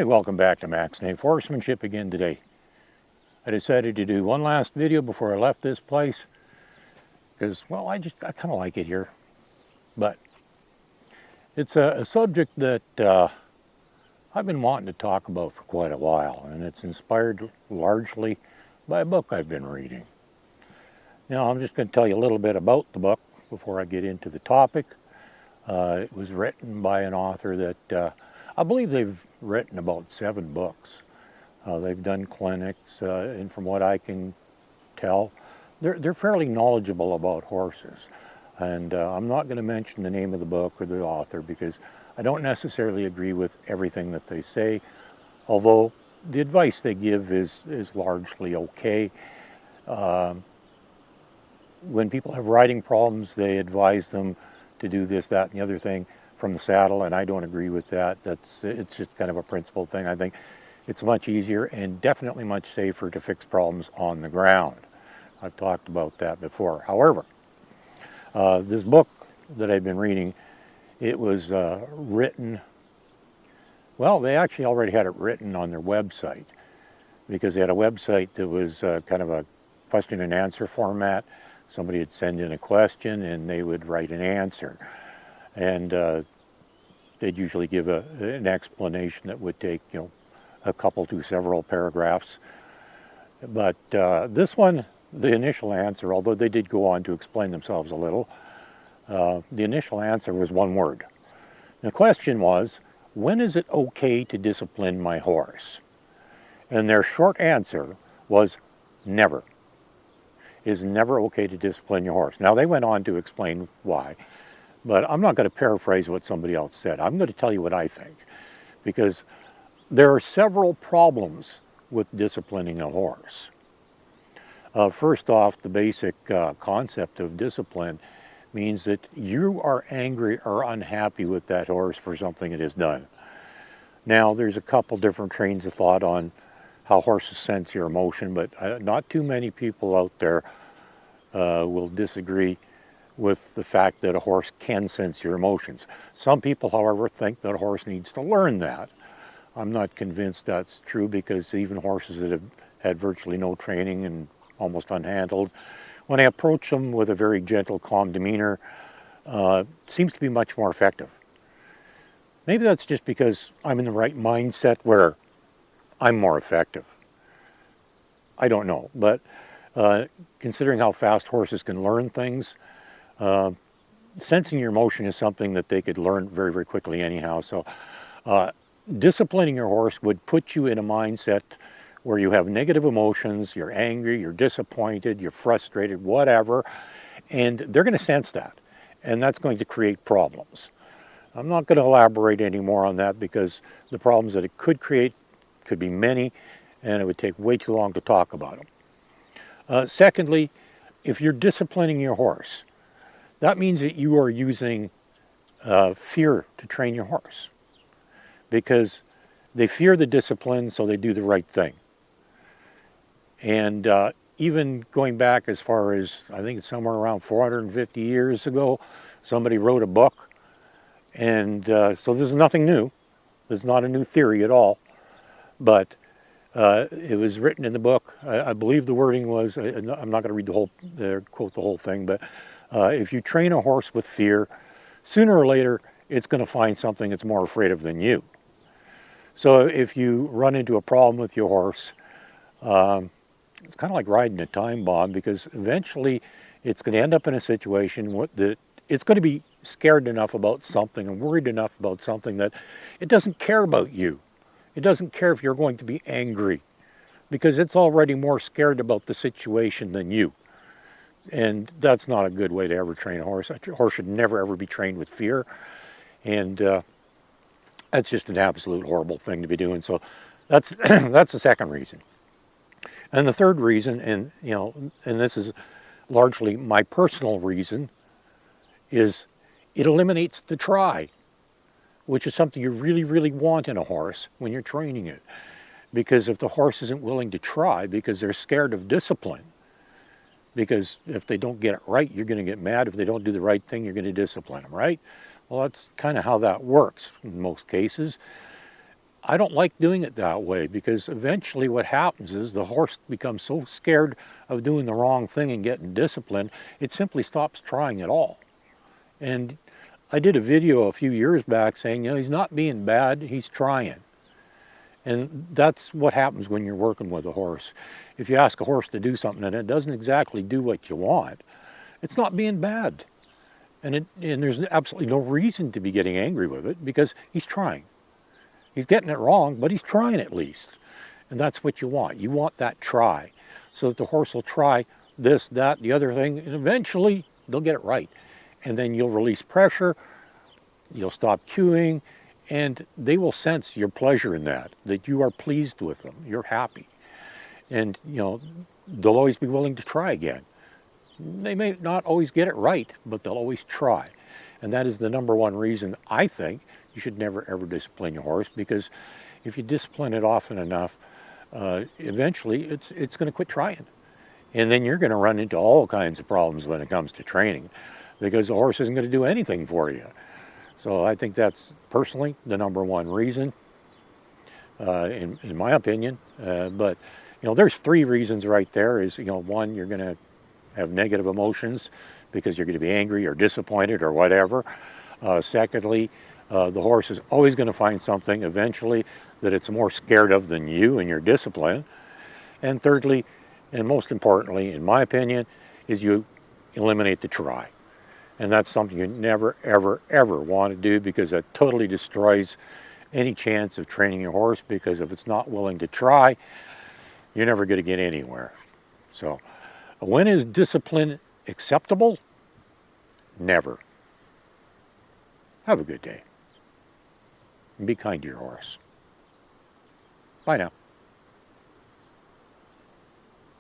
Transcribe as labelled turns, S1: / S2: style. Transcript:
S1: Hey, welcome back to Max Name Horsemanship again today. I decided to do one last video before I left this place because, well, I kind of like it here. But it's a subject that I've been wanting to talk about for quite a while, and it's inspired largely by a book I've been reading. Now, I'm just going to tell you a little bit about the book before I get into the topic. It was written by an author that I believe they've written about 7 books. They've done clinics, and from what I can tell, they're fairly knowledgeable about horses. And I'm not going to mention the name of the book or the author because I don't necessarily agree with everything that they say, although the advice they give is largely okay. When people have riding problems, they advise them to do this, that, and the other thing from the saddle, and I don't agree with that. It's just kind of a principled thing. I think it's much easier and definitely much safer to fix problems on the ground. I've talked about that before. However, this book that I've been reading, it was written, well, they actually already had it written on their website because they had a website that was kind of a question and answer format. Somebody would send in a question and they would write an answer. And they'd usually give an explanation that would take, a couple to several paragraphs. But this one, the initial answer, although they did go on to explain themselves a little, the initial answer was one word. The question was, when is it okay to discipline my horse? And their short answer was never. It is never okay to discipline your horse. Now, they went on to explain why, but I'm not going to paraphrase what somebody else said. I'm going to tell you what I think, because there are several problems with disciplining a horse. First off, the basic concept of discipline means that you are angry or unhappy with that horse for something it has done. Now, there's a couple different trains of thought on how horses sense your emotion, but not too many people out there will disagree with the fact that a horse can sense your emotions. Some people, however, think that a horse needs to learn that. I'm not convinced that's true because even horses that have had virtually no training and almost unhandled, when I approach them with a very gentle, calm demeanor, seems to be much more effective. Maybe that's just because I'm in the right mindset where I'm more effective. I don't know, but considering how fast horses can learn things, sensing your emotion is something that they could learn very, very quickly anyhow. So disciplining your horse would put you in a mindset where you have negative emotions, you're angry, you're disappointed, you're frustrated, whatever, and they're going to sense that, and that's going to create problems. I'm not going to elaborate any more on that because the problems that it could create could be many, and it would take way too long to talk about them. Secondly, if you're disciplining your horse, that means that you are using fear to train your horse because they fear the discipline, so they do the right thing. And even going back as far as, I think it's somewhere around 450 years ago, somebody wrote a book. And so this is nothing new. This is not a new theory at all. But it was written in the book. I believe the wording was, I'm not going to read quote the whole thing, but if you train a horse with fear, sooner or later, it's going to find something it's more afraid of than you. So if you run into a problem with your horse, it's kind of like riding a time bomb because eventually it's going to end up in a situation that it's going to be scared enough about something and worried enough about something that it doesn't care about you. It doesn't care if you're going to be angry because it's already more scared about the situation than you. And that's not a good way to ever train a horse. A horse should never ever be trained with fear. And that's just an absolute horrible thing to be doing. So that's that's the second reason. And the third reason, and this is largely my personal reason, is it eliminates the try, which is something you really, really want in a horse when you're training it. Because if the horse isn't willing to try because they're scared of discipline, because if they don't get it right, you're going to get mad. If they don't do the right thing, you're going to discipline them, right? Well, that's kind of how that works in most cases. I don't like doing it that way, because eventually what happens is the horse becomes so scared of doing the wrong thing and getting disciplined, it simply stops trying at all. And I did a video a few years back saying, you know, he's not being bad, he's trying. And that's what happens when you're working with a horse. If you ask a horse to do something and it doesn't exactly do what you want, it's not being bad. And there's absolutely no reason to be getting angry with it, because he's trying. He's getting it wrong, but he's trying at least. And that's what you want. You want that try, so that the horse will try this, that, the other thing, and eventually they'll get it right. And then you'll release pressure, you'll stop cueing, and they will sense your pleasure in that you are pleased with them, you're happy. And, you know, they'll always be willing to try again. They may not always get it right, but they'll always try. And that is the number one reason I think you should never ever discipline your horse, because if you discipline it often enough, eventually it's going to quit trying. And then you're going to run into all kinds of problems when it comes to training, because the horse isn't going to do anything for you. So I think that's personally the number one reason, in my opinion. But, you know, there's three reasons right there. Is, you know, one, you're going to have negative emotions because you're going to be angry or disappointed or whatever. Secondly, the horse is always going to find something eventually that it's more scared of than you and your discipline. And thirdly, and most importantly, in my opinion, is you eliminate the try. And that's something you never, ever, ever want to do, because that totally destroys any chance of training your horse, because if it's not willing to try, you're never going to get anywhere. So, when is discipline acceptable? Never. Have a good day. And be kind to your horse. Bye now.